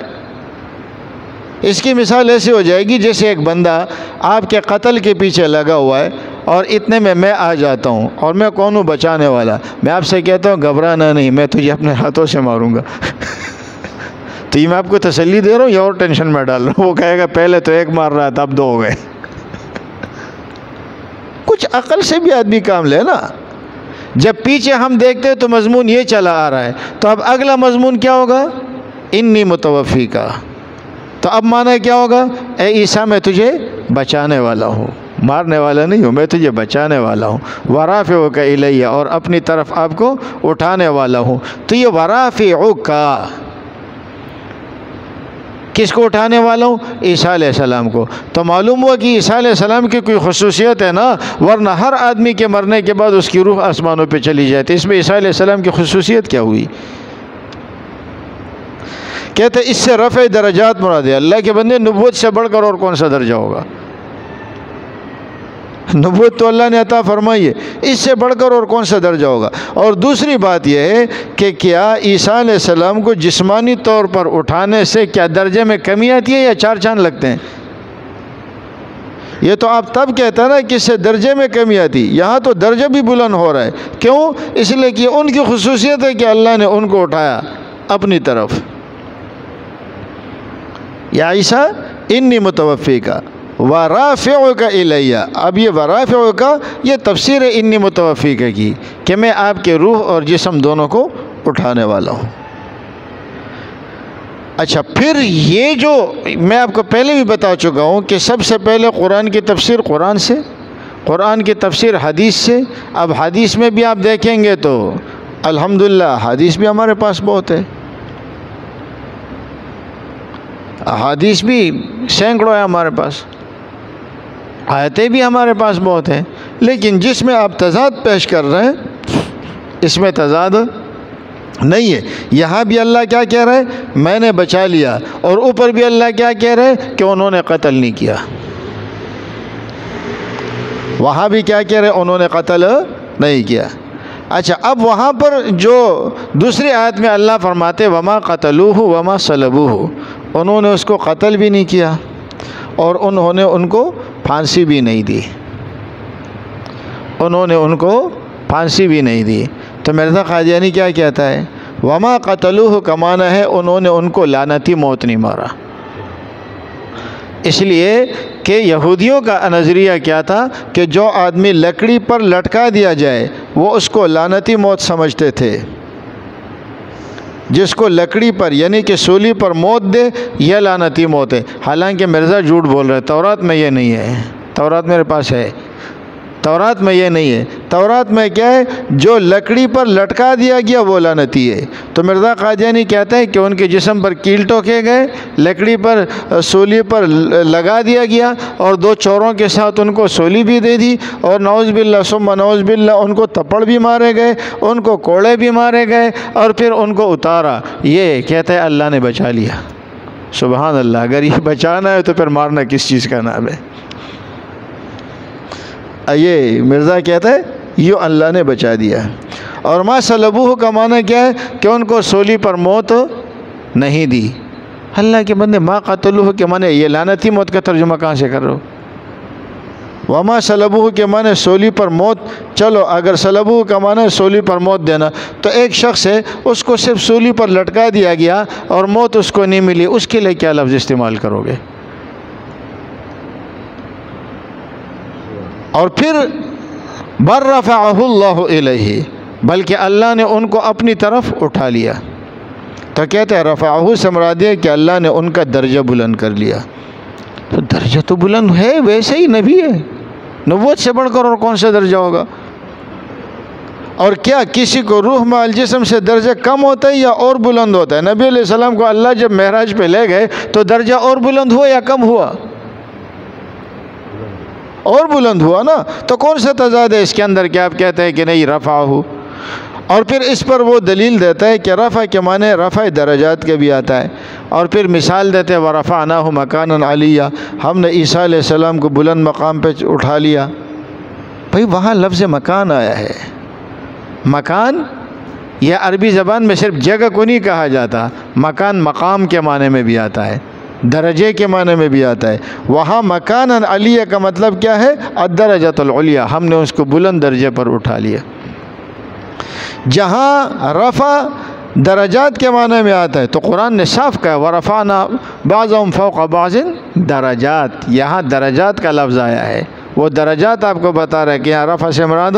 Speaker 2: اس کی مثال ایسی ہو جائے گی جیسے ایک بندہ آپ کے قتل کے پیچھے لگا ہوا ہے اور اتنے میں آ جاتا ہوں اور میں کون ہوں؟ بچانے والا۔ میں آپ سے کہتا ہوں گھبرانا نہیں، میں تجھے اپنے ہاتھوں سے ماروں گا۔ تو یہ میں آپ کو تسلی دے رہا ہوں یا اور ٹینشن میں ڈال رہا ہوں؟ وہ کہے گا پہلے تو ایک مار رہا تھا اب 2 ہو گئے۔ کچھ عقل سے بھی آدمی کام لے نا۔ جب پیچھے ہم دیکھتے تو مضمون یہ چلا آ رہا ہے، تو اب اگلا مضمون کیا ہوگا؟ انی متوفیک۔ تو اب معنی کیا ہوگا؟ اے عیسیٰ میں تجھے بچانے والا ہوں، مارنے والا نہیں ہوں، میں تجھے بچانے والا ہوں۔ ورافعک الیہ، اور اپنی طرف آپ کو اٹھانے والا ہوں۔ تو یہ ورافعک کس کو اٹھانے والا ہوں؟ عیسیٰ علیہ السلام کو۔ تو معلوم ہوا کہ عیسیٰ علیہ السلام کی کوئی خصوصیت ہے نا، ورنہ ہر آدمی کے مرنے کے بعد اس کی روح آسمانوں پہ چلی جاتی۔ اس میں عیسیٰ علیہ السلام کی خصوصیت کیا ہوئی؟ کہتے اس سے رفع درجات مراد ہے۔ اللہ کے بندے نبوت سے بڑھ کر اور کون سا درجہ ہوگا؟ نبوت تو اللہ نے عطا فرمائی ہے، اس سے بڑھ کر اور کون سا درجہ ہوگا؟ اور دوسری بات یہ ہے کہ کیا عیسیٰ علیہ السلام کو جسمانی طور پر اٹھانے سے کیا درجے میں کمی آتی ہے یا 4 چاند لگتے ہیں؟ یہ تو آپ تب کہتے ہیں نا کہ اس سے درجے میں کمی آتی، یہاں تو درجہ بھی بلند ہو رہا ہے۔ کیوں؟ اس لیے کہ ان کی خصوصیت ہے کہ اللہ نے ان کو اٹھایا اپنی طرف۔ یا عیسیٰ انی متوفیک ورافعک الیہ۔ اب یہ ورافعک یہ تفسیر انی متوفیک کی کہ میں آپ کے روح اور جسم دونوں کو اٹھانے والا ہوں۔ اچھا، پھر یہ جو میں آپ کو پہلے بھی بتا چکا ہوں کہ سب سے پہلے قرآن کی تفسیر قرآن سے، قرآن کی تفسیر حدیث سے۔ اب حدیث میں بھی آپ دیکھیں گے تو الحمدللہ حدیث بھی ہمارے پاس بہت ہے، حدیث بھی سینکڑوں ہے ہمارے پاس، آیتیں بھی ہمارے پاس بہت ہیں، لیکن جس میں آپ تضاد پیش کر رہے ہیں اس میں تضاد نہیں ہے۔ یہاں بھی اللہ کیا کہہ رہے ہیں؟ میں نے بچا لیا، اور اوپر بھی اللہ کیا کہہ رہے ہیں؟ کہ انہوں نے قتل نہیں کیا۔ وہاں بھی کیا کہہ رہے ہیں؟ انہوں نے قتل نہیں کیا۔ اچھا، اب وہاں پر جو دوسری آیت میں اللہ فرماتے وما قتلوہ وما صلبوہ، انہوں نے اس کو قتل بھی نہیں کیا اور انہوں نے ان کو پھانسی بھی نہیں دی، انہوں نے ان کو پھانسی بھی نہیں دی۔ تو مرزا قادیانی کیا کہتا ہے؟ وما قتلوہ کا معنی ہے انہوں نے ان کو لعنتی موت نہیں مارا۔ اس لیے کہ یہودیوں کا نظریہ کیا تھا کہ جو آدمی لکڑی پر لٹکا دیا جائے وہ اس کو لعنتی موت سمجھتے تھے۔ جس کو لکڑی پر یعنی کہ سولی پر موت دے یہ لعنتی موت ہے۔ حالانکہ مرزا جھوٹ بول رہے، تورات میں یہ نہیں ہے، تورات میرے پاس ہے، تورات میں یہ نہیں ہے۔ تورات میں کیا ہے؟ جو لکڑی پر لٹکا دیا گیا وہ لعنتی ہے۔ تو مرزا قادیانی کہتے ہیں کہ ان کے جسم پر کیل ٹوکے گئے، لکڑی پر سولی پر لگا دیا گیا اور 2 چوروں کے ساتھ ان کو سولی بھی دے دی، اور نعوذ باللہ ثم نعوذ باللہ ان کو تھپڑ بھی مارے گئے، ان کو کوڑے بھی مارے گئے، اور پھر ان کو اتارا۔ یہ کہتے ہیں اللہ نے بچا لیا۔ سبحان اللہ، اگر یہ بچانا ہے تو پھر مارنا کس چیز کا نام ہے؟ یہ مرزا کہتا ہے یہ اللہ نے بچا دیا۔ اور ما صلبوہ کا معنی کیا ہے؟ کہ ان کو سولی پر موت نہیں دی۔ اللہ کے بندے، ما قتلوہ کے معنی یہ لعنتی موت کا ترجمہ کہاں سے کر رہے ہو؟ وما صلبوہ کے معنی سولی پر موت۔ چلو اگر صلبوہ کا معنی سولی پر موت دینا، تو ایک شخص ہے اس کو صرف سولی پر لٹکا دیا گیا اور موت اس کو نہیں ملی، اس کے لیے کیا لفظ استعمال کرو گے؟ اور پھر بر رفعہ اللہ الیہ، بلکہ اللہ نے ان کو اپنی طرف اٹھا لیا۔ تو کہتے ہیں رفعہ سے مراد ہے کہ اللہ نے ان کا درجہ بلند کر لیا۔ تو درجہ تو بلند ہے، ویسے ہی نبی ہے، نبوت سے بڑھ کر اور کون سا درجہ ہوگا؟ اور کیا کسی کو روح مع الجسم سے درجہ کم ہوتا ہے یا اور بلند ہوتا ہے؟ نبی علیہ السلام کو اللہ جب معراج پہ لے گئے تو درجہ اور بلند ہوا یا کم ہوا؟ اور بلند ہوا نا، تو کون سا تضاد ہے اس کے اندر کہ آپ کہتے ہیں کہ نہیں رفعہ؟ اور پھر اس پر وہ دلیل دیتا ہے کہ رفع کے معنی رفع درجات کے بھی آتا ہے، اور پھر مثال دیتے ہیں وَرَفَعْنَاهُ مَكَانًا عَلِيًّا، ہم نے عیسیٰ علیہ السلام کو بلند مقام پہ اٹھا لیا۔ بھئی وہاں لفظ مکان آیا ہے، مکان یہ عربی زبان میں صرف جگہ کو نہیں کہا جاتا، مکان مقام کے معنی میں بھی آتا ہے، درجے کے معنی میں بھی آتا ہے۔ وہاں مکانً علیہ کا مطلب کیا ہے؟ الدرجۃ العلیٰ، ہم نے اس کو بلند درجے پر اٹھا لیا۔ جہاں رفع درجات کے معنی میں آتا ہے تو قرآن نے صاف کہا وَرَفَعْنَا بَعْضَهُمْ فَوْقَ بَعْضٍ درجات، یہاں درجات کا لفظ آیا ہے۔ وہ درجات آپ کو بتا رہا ہے کہ یہاں رفع سے مراد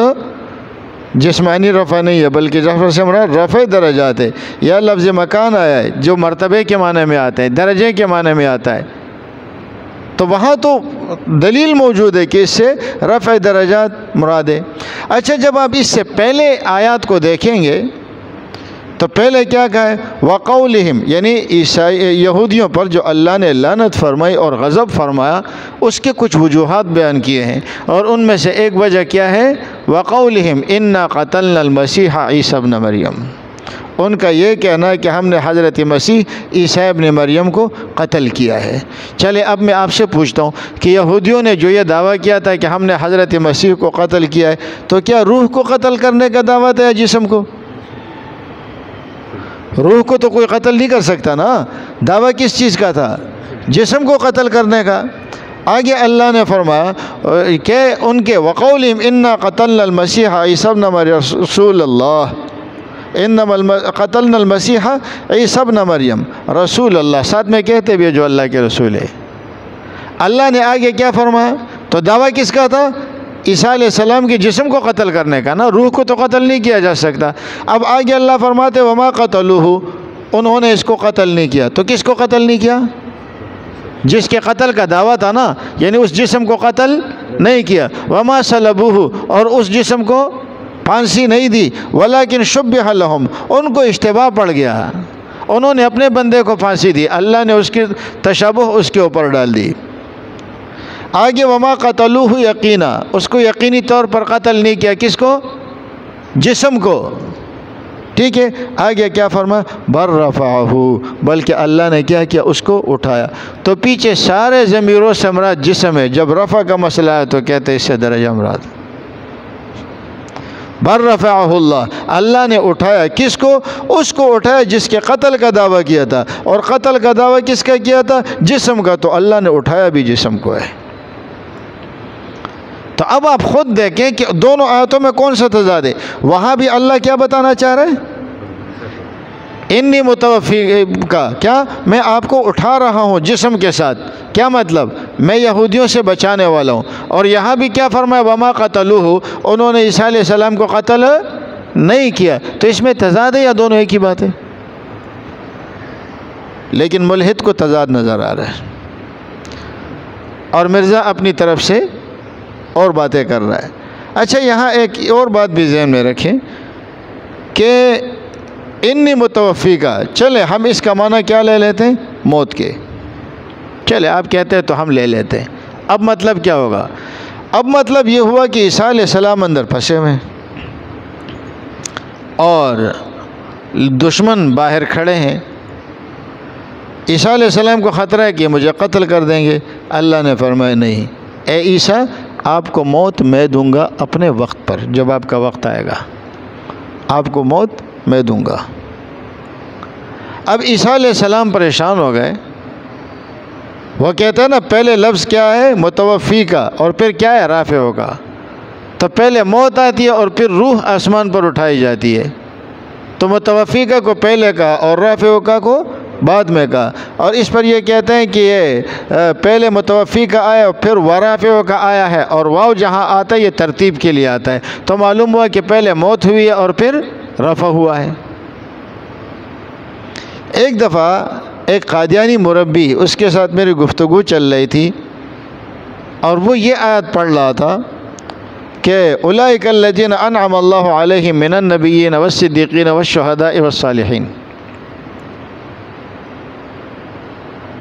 Speaker 2: جسمانی رفع نہیں ہے، بلکہ رفع سے مراد رفع درجات ہے۔ یا لفظ مکان آیا ہے جو مرتبے کے معنی میں آتا ہے، درجے کے معنی میں آتا ہے، تو وہاں تو دلیل موجود ہے کہ اس سے رفع درجات مراد ہے۔ اچھا، جب آپ اس سے پہلے آیات کو دیکھیں گے تو پہلے کیا کہا ہے؟ وَقَوْلِهِمْ، یعنی یہودیوں پر جو اللہ نے لعنت فرمائی اور غضب فرمایا، اس کے کچھ وجوہات بیان کیے ہیں، اور ان میں سے ایک وجہ کیا ہے؟ وَقَوْلِهِمْ إِنَّا قَتَلْنَا الْمَسِيحَ عِيسَى ابْنَ مَرْيَمَ، ان کا یہ کہنا ہے کہ ہم نے حضرت مسیح عیسیٰ ابن مریم کو قتل کیا ہے۔ چلے اب میں آپ سے پوچھتا ہوں کہ یہودیوں نے جو یہ دعویٰ کیا تھا کہ ہم نے حضرت مسیح کو قتل کیا ہے، تو کیا روح کو قتل کرنے کا دعویٰ تھا یا جسم کو؟ روح کو تو کوئی قتل نہیں کر سکتا نا، دعویٰ کس چیز کا تھا؟ جسم کو قتل کرنے کا۔ آگے اللہ نے فرمایا کہ ان کے وَقَوْلِهِمْ إِنَّا قَتَلْنَا الْمَسِيحَ عِيسَى ابْنَ مَرْيَمَ رسول اللہ، انما قتلنا المسیح عیسی ابن مریم رسول اللہ، ساتھ میں کہتے بھی جو اللہ کے رسول ہے۔ اللہ نے آگے کیا فرمایا؟ تو دعویٰ کس کا تھا؟ عیسیٰ علیہ السلام کے جسم کو قتل کرنے کا نا، روح کو تو قتل نہیں کیا جا سکتا۔ اب آگے اللہ فرماتے وما قتلوہ، انہوں نے اس کو قتل نہیں کیا، تو کس کو قتل نہیں کیا؟ جس کے قتل کا دعویٰ تھا نا، یعنی اس جسم کو قتل نہیں کیا۔ وما صلبوہ، اور اس جسم کو پھانسی نہیں دی، ولیکن شبہ لہم، ان کو اشتباہ پڑ گیا، انہوں نے اپنے بندے کو پھانسی دی، اللہ نے اس کی تشابہ اس کے اوپر ڈال دی۔ آگے وما قتلوہ یقینا، اس کو یقینی طور پر قتل نہیں کیا، کس کو؟ جسم کو، ٹھیک ہے۔ آگے کیا فرمایا؟ بل رفعہ، بلکہ اللہ نے کیا کیا؟ اس کو اٹھایا۔ تو پیچھے سارے ضمیروں سے مراد جسم ہے، جب رفع کا مسئلہ ہے تو کہتے اس سے درجہ مراد۔ بل رفعہ اللہ، اللہ نے اٹھایا، کس کو؟ اس کو اٹھایا جس کے قتل کا دعویٰ کیا تھا، اور قتل کا دعویٰ کس کا کیا تھا؟ جسم کا، تو اللہ نے اٹھایا بھی جسم کو ہے۔ تو اب آپ خود دیکھیں کہ دونوں آیتوں میں کون سا تضاد ہے۔ وہاں بھی اللہ کیا بتانا چاہ رہے ہیں؟ انی متوفی کا کیا؟ میں آپ کو اٹھا رہا ہوں جسم کے ساتھ، کیا مطلب؟ میں یہودیوں سے بچانے والا ہوں۔ اور یہاں بھی کیا فرمایا؟ وما قتلوہ، انہوں نے عیسیٰ علیہ السلام کو قتل نہیں کیا۔ تو اس میں تضاد ہے یا دونوں ایک ہی بات ہے؟ لیکن ملحد کو تضاد نظر آ رہا ہے، اور مرزا اپنی طرف سے اور باتیں کر رہا ہے۔ اچھا، یہاں ایک اور بات بھی ذہن میں رکھیں کہ انی متوفی کا، چلے ہم اس کا معنی کیا لے لیتے ہیں؟ موت کے، چلے آپ کہتے ہیں تو ہم لے لیتے ہیں۔ اب مطلب کیا ہوگا؟ اب مطلب یہ ہوا کہ عیسیٰ علیہ السلام اندر پھنسے ہوئے ہیں اور دشمن باہر کھڑے ہیں، عیسیٰ علیہ السلام کو خطرہ ہے کہ مجھے قتل کر دیں گے۔ اللہ نے فرمایا نہیں، اے عیسیٰ آپ کو موت میں دوں گا اپنے وقت پر، جب آپ کا وقت آئے گا آپ کو موت میں دوں گا۔ اب عیسیٰ علیہ السلام پریشان ہو گئے، وہ کہتے ہیں نا پہلے لفظ کیا ہے؟ متوفی کا، اور پھر کیا ہے؟ رافع کا۔ تو پہلے موت آتی ہے اور پھر روح آسمان پر اٹھائی جاتی ہے، تو متوفی کا کو پہلے کا اور رافع کا کو بعد میں کا۔ اور اس پر یہ کہتے ہیں کہ یہ پہلے متوفی کا آیا اور پھر ورافع کا آیا ہے، اور واو جہاں آتا ہے یہ ترتیب کے لیے آتا ہے، تو معلوم ہوا کہ پہلے موت ہوئی ہے اور پھر رفع ہوا ہے۔ ایک دفعہ ایک قادیانی مربی، اس کے ساتھ میری گفتگو چل رہی تھی، اور وہ یہ آیت پڑھ رہا تھا کہ اولئک الذین انعم اللہ علیہم من النبیین والصدیقین والشہداء والصالحین،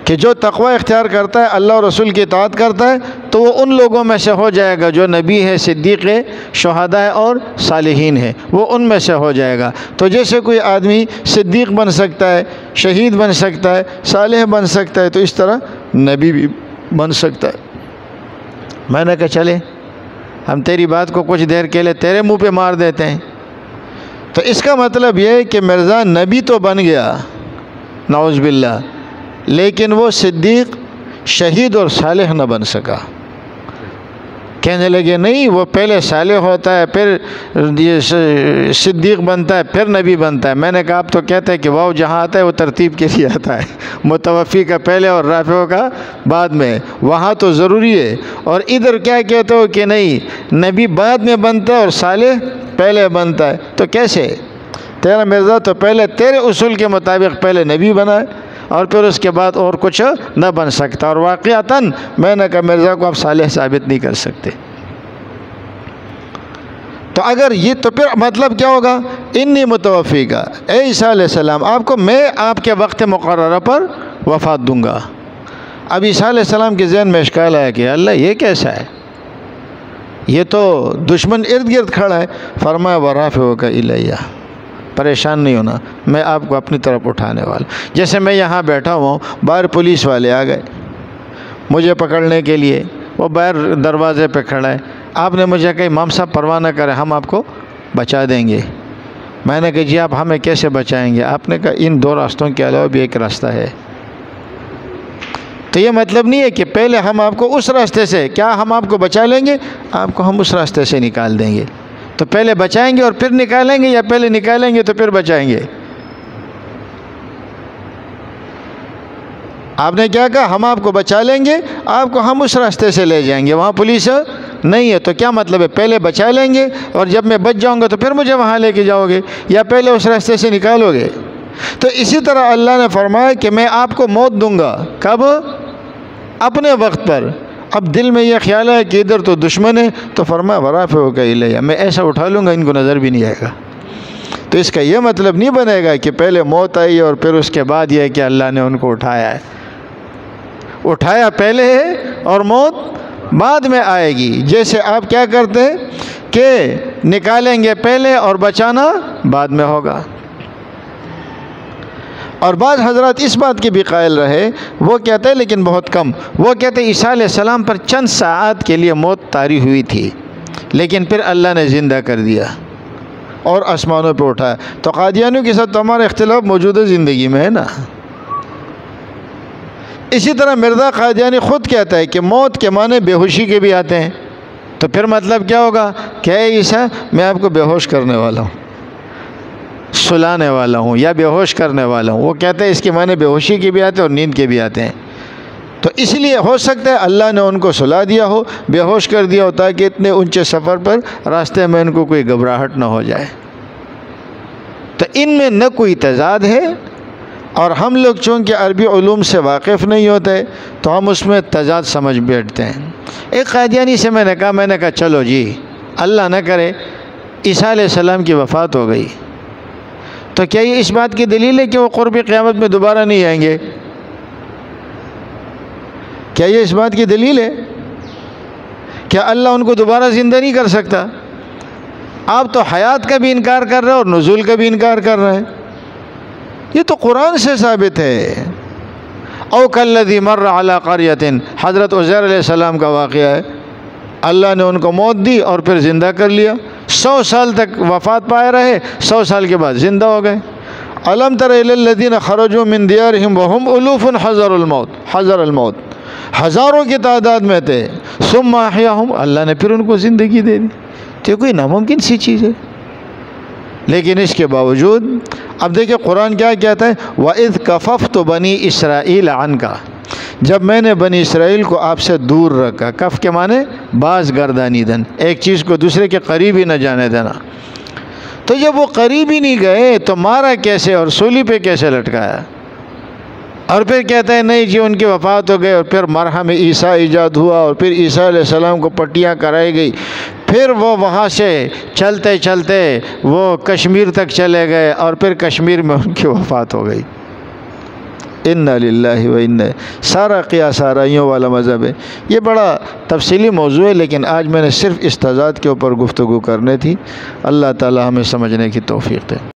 Speaker 2: کہ جو تقوی اختیار کرتا ہے، اللہ اور رسول کی اطاعت کرتا ہے، تو وہ ان لوگوں میں سے ہو جائے گا جو نبی ہے، صدیق ہے، شہداء ہے اور صالحین ہے، وہ ان میں سے ہو جائے گا۔ تو جیسے کوئی آدمی صدیق بن سکتا ہے، شہید بن سکتا ہے، صالح بن سکتا ہے، تو اس طرح نبی بھی بن سکتا ہے۔ میں نے کہا چلے ہم تیری بات کو کچھ دیر کے لیے تیرے منہ پہ مار دیتے ہیں۔ تو اس کا مطلب یہ ہے کہ مرزا نبی تو بن گیا، نعوذ باللہ، لیکن وہ صدیق، شہید اور صالح نہ بن سکا۔ کہنے لگے نہیں، وہ پہلے صالح ہوتا ہے، پھر یہ صدیق بنتا ہے، پھر نبی بنتا ہے۔ میں نے کہا آپ تو کہتے ہیں کہ واو جہاں آتا ہے وہ ترتیب کے لیے آتا ہے، متوفی کا پہلے اور رافع کا بعد میں، وہاں تو ضروری ہے۔ اور ادھر کیا کہتے ہو کہ نہیں، نبی بعد میں بنتا ہے اور صالح پہلے بنتا ہے، تو کیسے؟ تیرا مرزا تو پہلے تیرے اصول کے مطابق پہلے نبی بنا ہے اور پھر اس کے بعد اور کچھ نہ بن سکتا، اور واقعتاً میں نے کہا مرزا کو آپ صالح ثابت نہیں کر سکتے۔ تو اگر یہ، تو پھر مطلب کیا ہوگا؟ انی متوفی کا، اے عیسیٰ علیہ السلام، آپ کو میں آپ کے وقت مقررہ پر وفات دوں گا۔ اب عیسیٰ علیہ السلام کے ذہن میں اشکال آیا کہ اللہ یہ کیسا ہے، یہ تو دشمن ارد گرد کھڑا ہے۔ فرمایا ورافعک الیہ، پریشان نہیں ہونا، میں آپ کو اپنی طرف اٹھانے والا۔ جیسے میں یہاں بیٹھا ہوں، باہر پولیس والے آ گئے مجھے پکڑنے کے لیے، وہ باہر دروازے پہ کھڑا ہے، آپ نے مجھے کہا امام صاحب پرواہ نہ کریں، ہم آپ کو بچا دیں گے۔ میں نے کہا جی آپ ہمیں کیسے بچائیں گے؟ آپ نے کہا ان دو راستوں کے علاوہ بھی ایک راستہ ہے۔ تو یہ مطلب نہیں ہے کہ پہلے ہم آپ کو اس راستے سے، کیا ہم آپ کو بچا لیں گے؟ آپ کو ہم اس راستے سے نکال دیں گے۔ تو پہلے بچائیں گے اور پھر نکالیں گے، یا پہلے نکالیں گے تو پھر بچائیں گے؟ آپ نے کیا کہا؟ ہم آپ کو بچا لیں گے، آپ کو ہم اس راستے سے لے جائیں گے، وہاں پولیس نہیں ہے۔ تو کیا مطلب ہے؟ پہلے بچا لیں گے اور جب میں بچ جاؤں گا تو پھر مجھے وہاں لے کے جاؤ گے، یا پہلے اس راستے سے نکالو گے؟ تو اسی طرح اللہ نے فرمایا کہ میں آپ کو موت دوں گا، کب؟ اپنے وقت پر۔ اب دل میں یہ خیال ہے کہ ادھر تو دشمن ہے، تو فرمایا ورافعک الیہ، میں ایسا اٹھا لوں گا ان کو نظر بھی نہیں آئے گا۔ تو اس کا یہ مطلب نہیں بنے گا کہ پہلے موت آئی اور پھر اس کے بعد یہ ہے کہ اللہ نے ان کو اٹھایا ہے۔ اٹھایا پہلے ہے اور موت بعد میں آئے گی۔ جیسے آپ کیا کرتے ہیں کہ نکالیں گے پہلے اور بچانا بعد میں ہوگا۔ اور بعض حضرات اس بات کے بھی قائل رہے، وہ کہتے ہیں لیکن بہت کم، وہ کہتے ہیں عیسیٰ علیہ السلام پر چند ساعات کے لیے موت طاری ہوئی تھی، لیکن پھر اللہ نے زندہ کر دیا اور آسمانوں پہ اٹھایا۔ تو قادیانیوں کے ساتھ تو ہمارا اختلاف موجودہ زندگی میں ہے نا۔ اسی طرح مرزا قادیانی خود کہتا ہے کہ موت کے معنی بے ہوشی کے بھی آتے ہیں۔ تو پھر مطلب کیا ہوگا کہ اے عیسیٰ میں آپ کو بے ہوش کرنے والا ہوں، سلانے والا ہوں یا بے ہوش کرنے والا ہوں۔ وہ کہتے ہیں اس کے معنی بے ہوشی کے بھی آتے ہیں اور نیند کے بھی آتے ہیں۔ تو اس لیے ہو سکتا ہے اللہ نے ان کو سلا دیا ہو، بے ہوش کر دیا ہو، تاکہ اتنے اونچے سفر پر راستے میں ان کو کوئی گھبراہٹ نہ ہو جائے۔ تو ان میں نہ کوئی تضاد ہے، اور ہم لوگ چونکہ عربی علوم سے واقف نہیں ہوتے تو ہم اس میں تضاد سمجھ بیٹھتے ہیں۔ ایک قادیانی سے میں نے کہا چلو جی اللہ نہ کرے عیسیٰ علیہ السلام کی وفات ہو گئی، تو کیا یہ اس بات کی دلیل ہے کہ وہ قرب قیامت میں دوبارہ نہیں آئیں گے؟ کیا یہ اس بات کی دلیل ہے؟ کیا اللہ ان کو دوبارہ زندہ نہیں کر سکتا؟ آپ تو حیات کا بھی انکار کر رہے ہیں اور نزول کا بھی انکار کر رہے ہیں۔ یہ تو قرآن سے ثابت ہے۔ او کالذی مر علی قریۃ، حضرت عزیر علیہ السلام کا واقعہ ہے، اللہ نے ان کو موت دی اور پھر زندہ کر لیا، 100 سال تک وفات پائے رہے، 100 سال کے بعد زندہ ہو گئے۔ الم تر الی الذین خرجوا من دیارہم وہم الوف حذر الموت، ہزاروں کی تعداد میں تھے، ثم احیاہم، اللہ نے پھر ان کو زندگی دے دی۔ تو کوئی ناممکن سی چیز ہے، لیکن اس کے باوجود اب دیکھیں قرآن کیا کہتا ہے، وَإِذْ كَفَفْتُ بَنِي إِسْرَائِيلَ عَنْكَ، جب میں نے بنی اسرائیل کو آپ سے دور رکھا۔ کف کے معنی باز گردانی دن، ایک چیز کو دوسرے کے قریب ہی نہ جانے دینا۔ تو جب وہ قریب ہی نہیں گئے تو مارا کیسے اور سولی پہ کیسے لٹکایا؟ اور پھر کہتا ہے نہیں جی ان کی وفات ہو گئی، اور پھر مرہم عیسیٰ ایجاد ہوا، اور پھر عیسیٰ علیہ السلام کو پٹیاں کرائی گئی، پھر وہ وہاں سے چلتے چلتے وہ کشمیر تک چلے گئے، اور پھر کشمیر میں ان کی وفات ہو گئی۔ انا للہ و انا، سارا قیاس آرائیوں والا مذہب ہے۔ یہ بڑا تفصیلی موضوع ہے، لیکن آج میں نے صرف اس تضاد کے اوپر گفتگو کرنے تھی۔ اللہ تعالی ہمیں سمجھنے کی توفیق دے۔